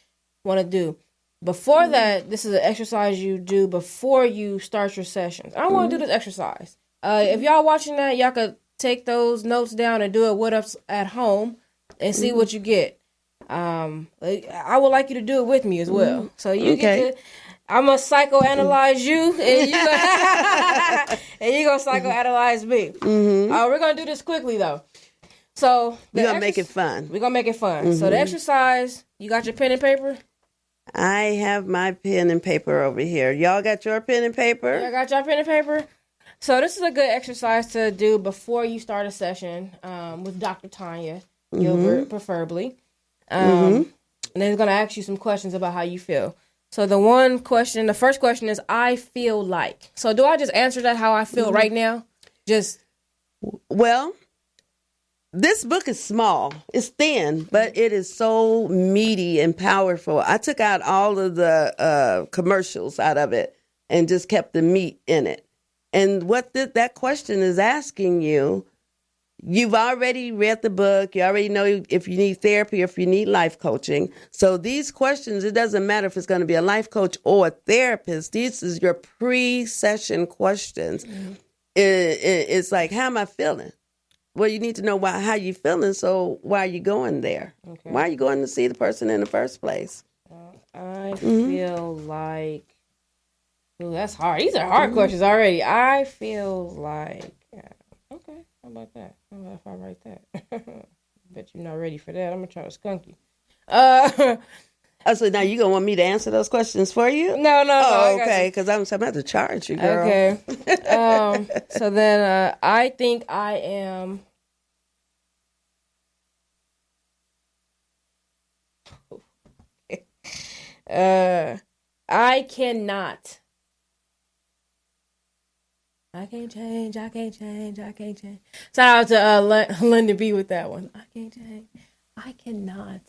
want to do. Before that, this is an exercise you do before you start your sessions. I want to do this exercise. If y'all watching that, y'all could take those notes down and do it with us at home and see what you get. I would like you to do it with me as well. So you get to... I'm going to psychoanalyze you, and you're going to psychoanalyze me. We're going to do this quickly, though. So we're going to make it fun. We're going to make it fun. So the exercise, you got your pen and paper? I have my pen and paper over here. Y'all got your pen and paper? Yeah, I got your pen and paper. So this is a good exercise to do before you start a session with Dr. Tanya Gilbert, preferably. And then he's going to ask you some questions about how you feel. So the first question is, I feel like. So do I just answer that how I feel right now? Just. Well, this book is small. It's thin, but it is so meaty and powerful. I took out all of the commercials out of it and just kept the meat in it. And what that question is asking you, you've already read the book. You already know if you need therapy or if you need life coaching. So these questions, it doesn't matter if it's going to be a life coach or a therapist. These is your pre-session questions. Mm-hmm. It's like, how am I feeling? Well, you need to know how you're feeling, so why are you going there? Okay. Why are you going to see the person in the first place? I feel like... Ooh, that's hard. These are hard questions already. I feel like... Okay, how about that? How about if I write that? Bet you're not ready for that. I'm going to try to skunk you. Oh, so now you're going to want me to answer those questions for you? No. Oh, okay, because I'm about to charge you, girl. Okay. So then I think I am... I cannot. I can't change. Shout out to London B with that one. I can't change. I cannot.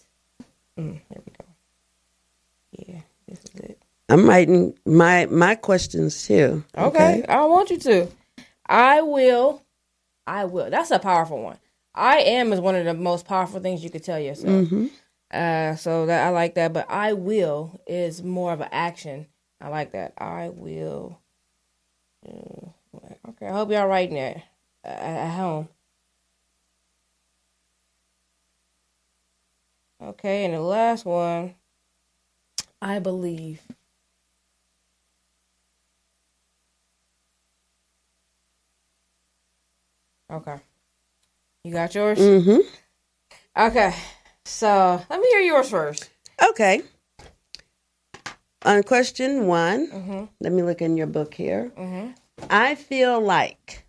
There we go. Yeah, this is it. I'm writing my questions too. Okay, I want you to. I will. That's a powerful one. I am is one of the most powerful things you could tell yourself. Mm-hmm. So that I like that, but I will is more of an action. I like that. I will. Okay, I hope y'all writing that at home. Okay, and the last one, I believe. Okay. You got yours? Mm-hmm. Okay. So let me hear yours first. Okay. On question 1, let me look in your book here. Mm-hmm. I feel like,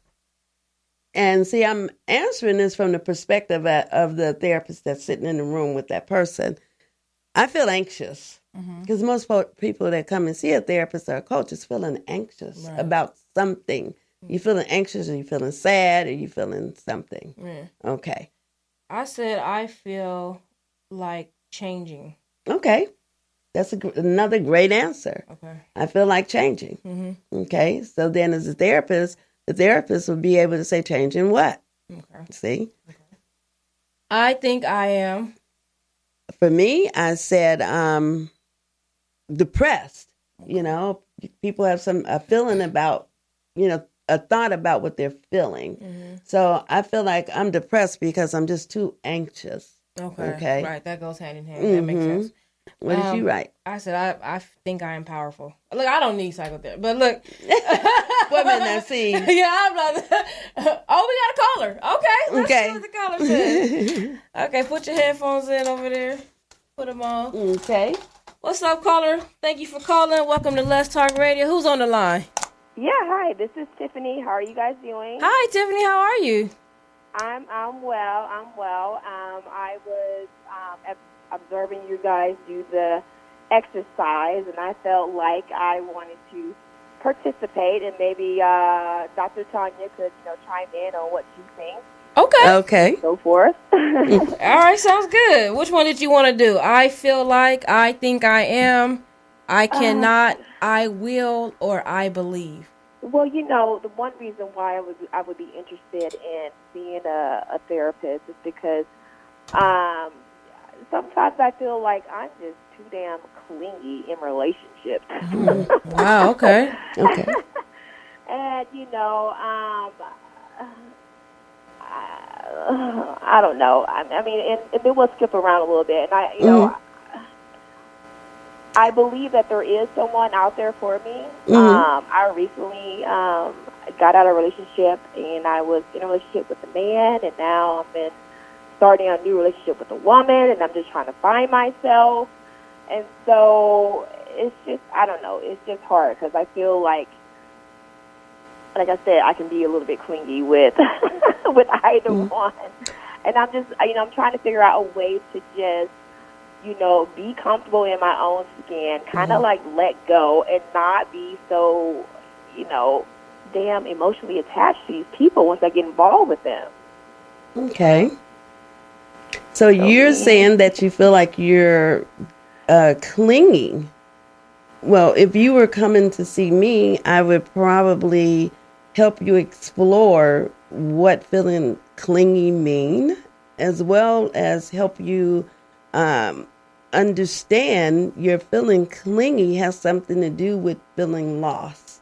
and see, I'm answering this from the perspective of the therapist that's sitting in the room with that person. I feel anxious because most people that come and see a therapist or a coach is feeling anxious about something. You feeling anxious, or you feeling sad, or you feeling something? Yeah. Okay. I said I feel like changing. Okay. That's another great answer. Okay. I feel like changing. Mm-hmm. Okay. So then as a therapist, the therapist will be able to say, changing what? Okay. See? Okay. I think I am. For me, I said depressed. Okay. You know, people have a feeling about, a thought about what they're feeling. Mm-hmm. So I feel like I'm depressed because I'm just too anxious. Okay. Right. That goes hand in hand. Mm-hmm. That makes sense. What did you write? I said, I think I am powerful. Look, I don't need psychotherapy, but look. Wait a minute, now, see. Yeah, I'm not. Oh, we got a caller. Okay, let's see what the caller says. Okay, put your headphones in over there. Put them on. Okay. What's up, caller? Thank you for calling. Welcome to LesTalk Radio. Who's on the line? Yeah, hi. This is Tiffany. How are you guys doing? Hi, Tiffany. How are you? I'm well. I was observing you guys do the exercise, and I felt like I wanted to participate, and maybe Dr. Tanya could, chime in on what she thinks. Okay. So forth. All right, sounds good. Which one did you want to do? I feel like, I think I am, I cannot, I will, or I believe. Well, the one reason why I would be interested in seeing a therapist is because sometimes I feel like I'm just too damn clingy in relationships. Wow, okay. And, I don't know. I mean, and then we'll skip around a little bit. And I believe that there is someone out there for me. I recently got out of a relationship, and I was in a relationship with a man, and now I'm starting a new relationship with a woman, and I'm just trying to find myself. And so it's just, I don't know, it's just hard because I feel like I said, I can be a little bit clingy with with either one. And I'm just, I'm trying to figure out a way to just, be comfortable in my own skin, kind of like let go and not be so, damn emotionally attached to these people once I get involved with them. Okay. So you're saying that you feel like you're clinging. Well, if you were coming to see me, I would probably help you explore what feeling clingy mean, as well as help you understand your feeling clingy has something to do with feeling lost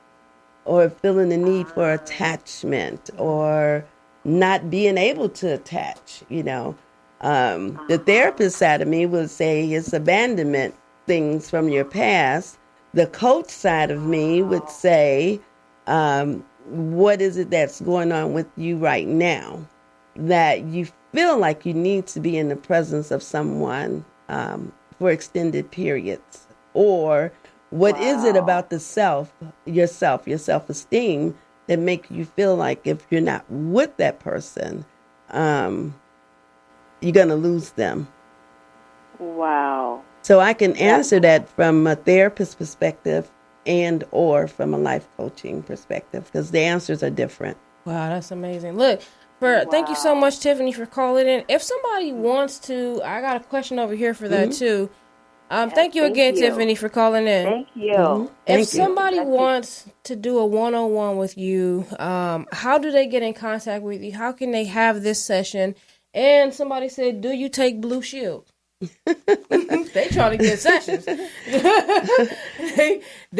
or feeling the need for attachment or not being able to attach, The therapist side of me would say it's abandonment, things from your past. The coach side of me would say, what is it that's going on with you right now that you feel like you need to be in the presence of someone for extended periods? Or what is it about your self-esteem that make you feel like if you're not with that person, you're going to lose them? Wow. So I can answer that from a therapist perspective and or from a life coaching perspective because the answers are different. Wow, that's amazing. Look, thank you so much, Tiffany, for calling in. If somebody wants to, I got a question over here for that too. Thank you again, Tiffany, for calling in. Thank you. Thank if somebody wants to do a one-on-one with you, how do they get in contact with you? How can they have this session? And somebody said, do you take Blue Shield? They trying to get sessions. Do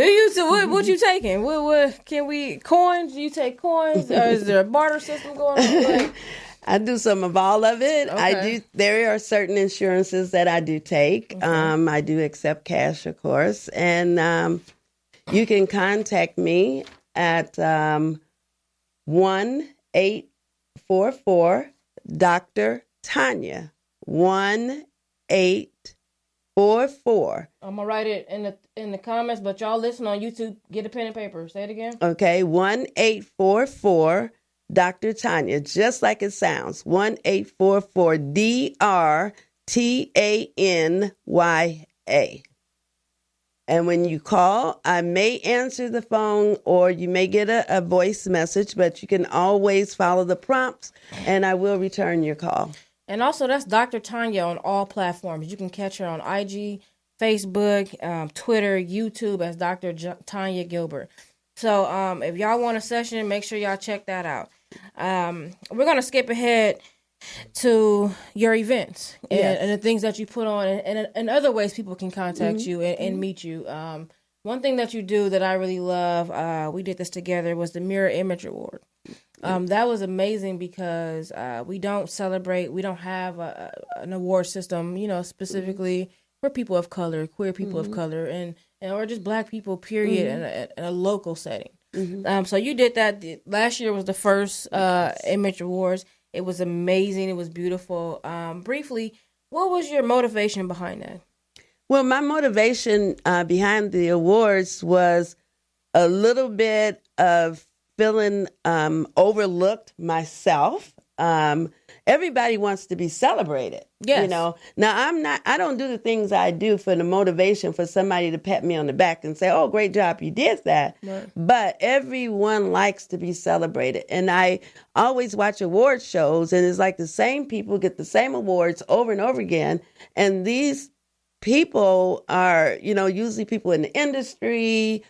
you? So what you taking? What can we coins? Do you take coins? Or is there a barter system going on? I do some of all of it. Okay. I do. There are certain insurances that I do take. Okay. I do accept cash, of course, and you can contact me at 1-844 Dr. Tanya 1-844. I'm gonna write it in the comments, but y'all listen on YouTube. Get a pen and paper. Say it again. Okay, 1-844 Dr. Tanya, just like it sounds. 1-844 DRTANYA. And when you call, I may answer the phone or you may get a voice message, but you can always follow the prompts and I will return your call. And also, that's Dr. Tanya on all platforms. You can catch her on IG, Facebook, Twitter, YouTube as Dr. Tanya Gilbert. So if y'all want a session, make sure y'all check that out. We're going to skip ahead to your events and the things that you put on and other ways people can contact you and meet you. One thing that you do that I really love, we did this together, was the Mirror Image Award. That was amazing because we don't celebrate, we don't have an award system, specifically for people of color, queer people of color, and or just Black people, period, in a local setting. So you did that. Last year was the first Image Awards. It was amazing. It was beautiful. Briefly, what was your motivation behind that? Well, my motivation behind the awards was a little bit of feeling overlooked myself. Everybody wants to be celebrated. Yes. Now I don't do the things I do for the motivation for somebody to pat me on the back and say, oh, great job, you did that. Right. But everyone likes to be celebrated. And I always watch award shows and it's like the same people get the same awards over and over again. And these people are, usually people in the industry,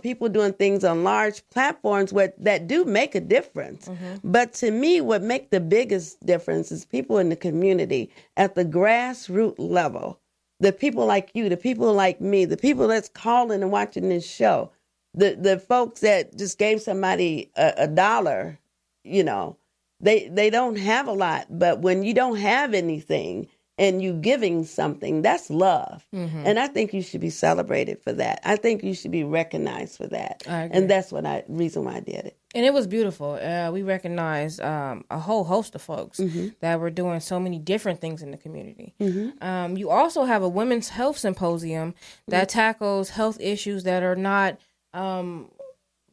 people doing things on large platforms that do make a difference. But to me, what make the biggest difference is people in the community at the grassroots level. The people like you, the people like me, the people that's calling and watching this show, the folks that just gave somebody a dollar, they don't have a lot. But when you don't have anything and you giving something, that's love. And I think you should be celebrated for that. I think you should be recognized for that. I agree. And that's reason why I did it. And it was beautiful. We recognized a whole host of folks that were doing so many different things in the community. You also have a women's health symposium that tackles health issues that are not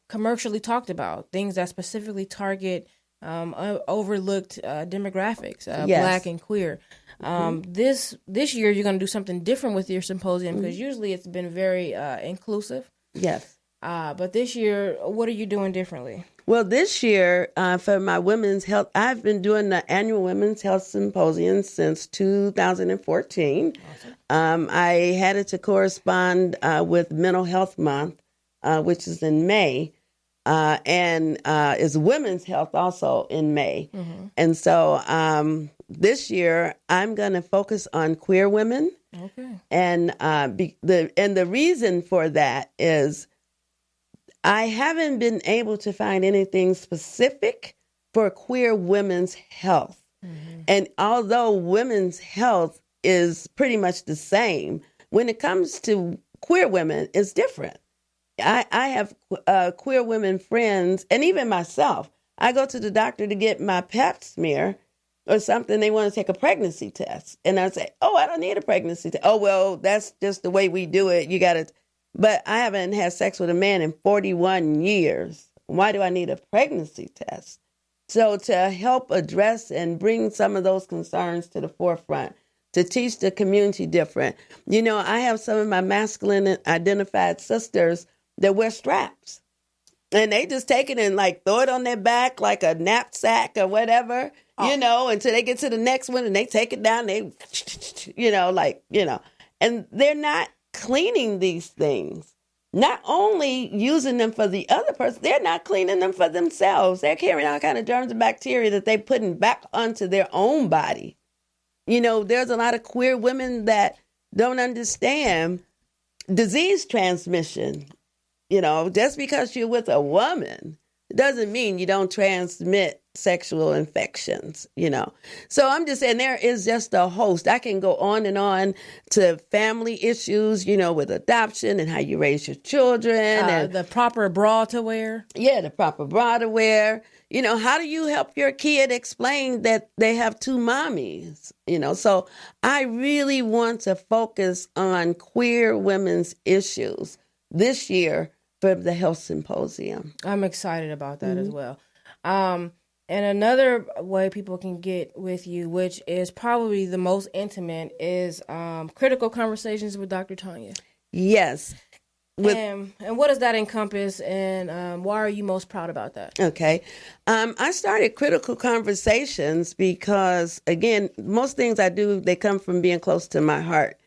commercially talked about, things that specifically target overlooked demographics, Black and queer. This year you're going to do something different with your symposium because usually it's been very inclusive. Yes. But this year, what are you doing differently? Well, this year, for my women's health, I've been doing the annual Women's Health Symposium since 2014. Awesome. I had it to correspond with Mental Health Month, which is in May, and is Women's Health also in May. Mm-hmm. And so this year, I'm going to focus on queer women. Okay. And the reason for that is I haven't been able to find anything specific for queer women's health. Mm-hmm. And although women's health is pretty much the same, when it comes to queer women, it's different. I have queer women friends, and even myself. I go to the doctor to get my pap smear or something. They want to take a pregnancy test. And I say, oh, I don't need a pregnancy test. Oh, well, that's just the way we do it. You got to. But I haven't had sex with a man in 41 years. Why do I need a pregnancy test? So to help address and bring some of those concerns to the forefront, to teach the community different. You know, I have some of my masculine identified sisters that wear straps. And they just take it and like throw it on their back like a knapsack or whatever, you know, until they get to the next one and they take it down. They, and they're not cleaning these things, not only using them for the other person, they're not cleaning them for themselves. They're carrying all kind of germs and bacteria that they're putting back onto their own body. You know, there's a lot of queer women that don't understand disease transmission. You know, just because you're with a woman doesn't mean you don't transmit sexual infections, you know. So I'm just saying there is just a host. I can go on and on to family issues, you know, with adoption and how you raise your children. And the proper bra to wear. Yeah, the proper bra to wear. You know, how do you help your kid explain that they have two mommies? You know, so I really want to focus on queer women's issues this year for the health symposium. I'm excited about that as well. And another way people can get with you, which is probably the most intimate, is critical conversations with Dr. Tanya. Yes. And what does that encompass, and why are you most proud about that? Okay. I started critical conversations because, again, most things I do, they come from being close to my heart.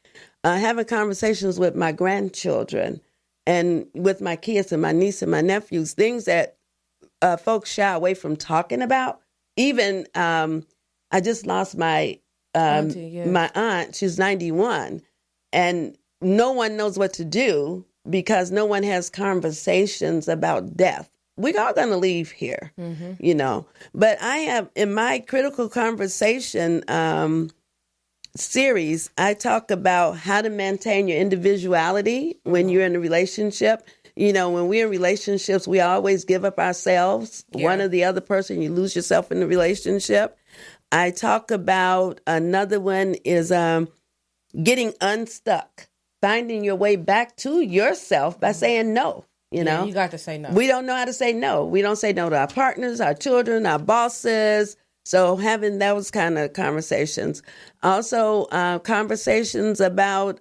Having conversations with my grandchildren and with my kids and my niece and my nephews, things that folks shy away from talking about. Even I just lost my my aunt. She's 91, and no one knows what to do because no one has conversations about death. We're all going to leave here, you know. But I have, in my critical conversation series, I talk about how to maintain your individuality when you're in a relationship. You know, when we're in relationships, we always give up ourselves, one or the other person. You lose yourself in the relationship. I talk about another one is getting unstuck, finding your way back to yourself by saying no. You know, you got to say no. We don't know how to say no. We don't say no to our partners, our children, our bosses. So having those kind of conversations. Also, conversations about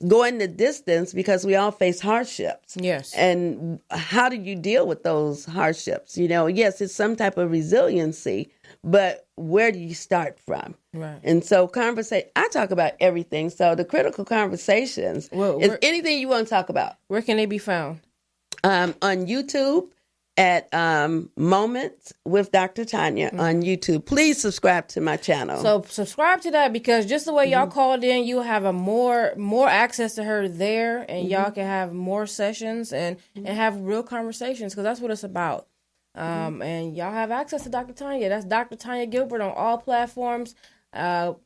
going the distance because we all face hardships. Yes. And how do you deal with those hardships? You know, yes, it's some type of resiliency, but where do you start from? Right. And so I talk about everything. So the critical conversations is anything you want to talk about. Where can they be found? On YouTube at Moments with Dr. Tanya on YouTube. Please subscribe to my channel. So subscribe to that, because just the way y'all called in, you'll have a more access to her there, and y'all can have more sessions and have real conversations, because that's what it's about. And y'all have access to Dr. Tanya. That's Dr. Tanya Gilbert on all platforms. Subscribe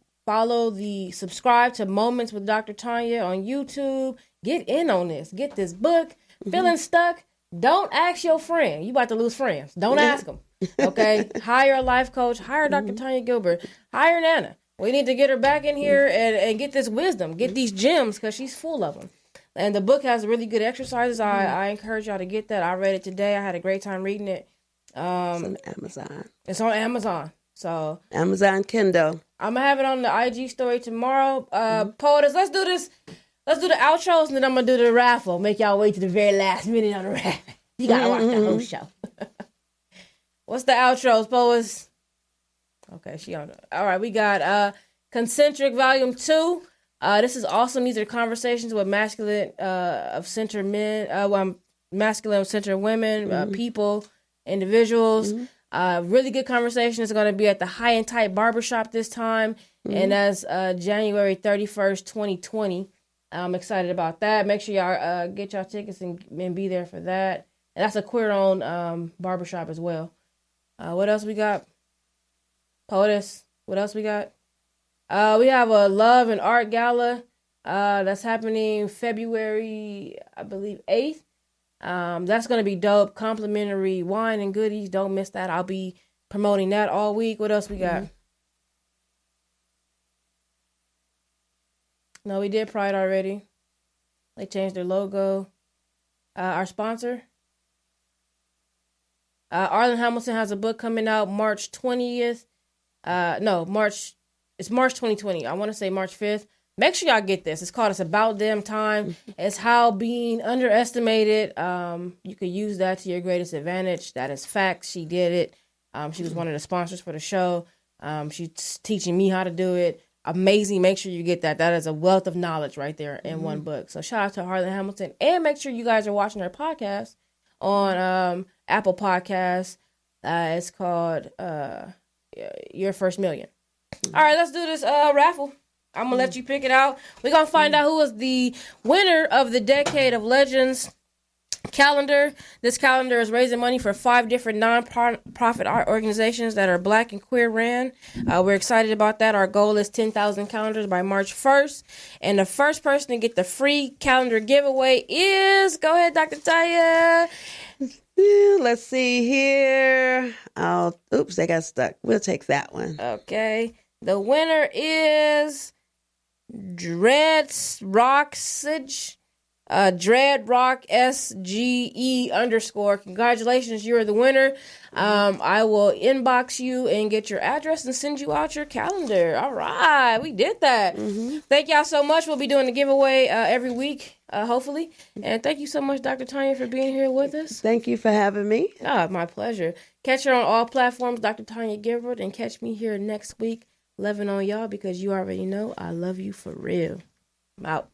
to Moments with Dr. Tanya on YouTube. Get in on this. Get this book. Feeling stuck? Don't ask your friend. You about to lose friends. Don't ask them. Okay? Hire a life coach. Hire Dr. Tanya Gilbert. Hire Nana. We need to get her back in here and get this wisdom. Get these gems, because she's full of them. And the book has really good exercises. I encourage y'all to get that. I read it today. I had a great time reading it. It's on Amazon. It's on Amazon. So Amazon Kindle. I'm gonna have it on the IG story tomorrow. POTUS, let's do this. Let's do the outros, and then I'm gonna do the raffle. Make y'all wait to the very last minute on the raffle. You gotta watch the whole show. What's the outros, Poets? Okay, she on it. All right, we got Concentric Volume 2. This is awesome. These are conversations with masculine of center men, masculine of center women, people, individuals. Really good conversation. It's going to be at the High and Tight Barbershop this time, and that's January 31st, 2020. I'm excited about that. Make sure y'all get y'all tickets and be there for that. And that's a queer-owned barbershop as well. What else we got? POTUS. What else we got? We have a Love and Art Gala that's happening February, I believe, 8th. That's going to be dope. Complimentary wine and goodies. Don't miss that. I'll be promoting that all week. What else we got? No, we did Pride already. They changed their logo. Our sponsor. Arlen Hamilton has a book coming out March 20th. It's March 2020. I want to say March 5th. Make sure y'all get this. It's called It's About Damn Time. It's how being underestimated, you could use that to your greatest advantage. That is facts. She did it. She was one of the sponsors for the show. She's teaching me how to do it. Amazing. Make sure you get that. That is a wealth of knowledge right there in one book. So shout out to Arlen Hamilton. And make sure you guys are watching her podcast on Apple Podcasts. It's called Your First Million. All right, let's do this raffle. I'm going to let you pick it out. We're going to find out who is the winner of the Decade of Legends calendar. This calendar is raising money for 5 different non-profit art organizations that are Black and queer ran. We're excited about that. Our goal is 10,000 calendars by March 1st. And the first person to get the free calendar giveaway is, go ahead, Dr. Taya. Let's see here. Oops, I got stuck. We'll take that one. Okay. The winner is Dread Rock SGE _. Congratulations, you're the winner. I will inbox you and get your address and send you out your calendar. All right, we did that. Thank y'all so much. We'll be doing the giveaway every week, hopefully. And thank you so much, Dr. Tanya, for being here with us. Thank you for having me. My pleasure. Catch her on all platforms, Dr. Tanya Gifford, and catch me here next week. Loving on y'all because you already know I love you for real. I'm out.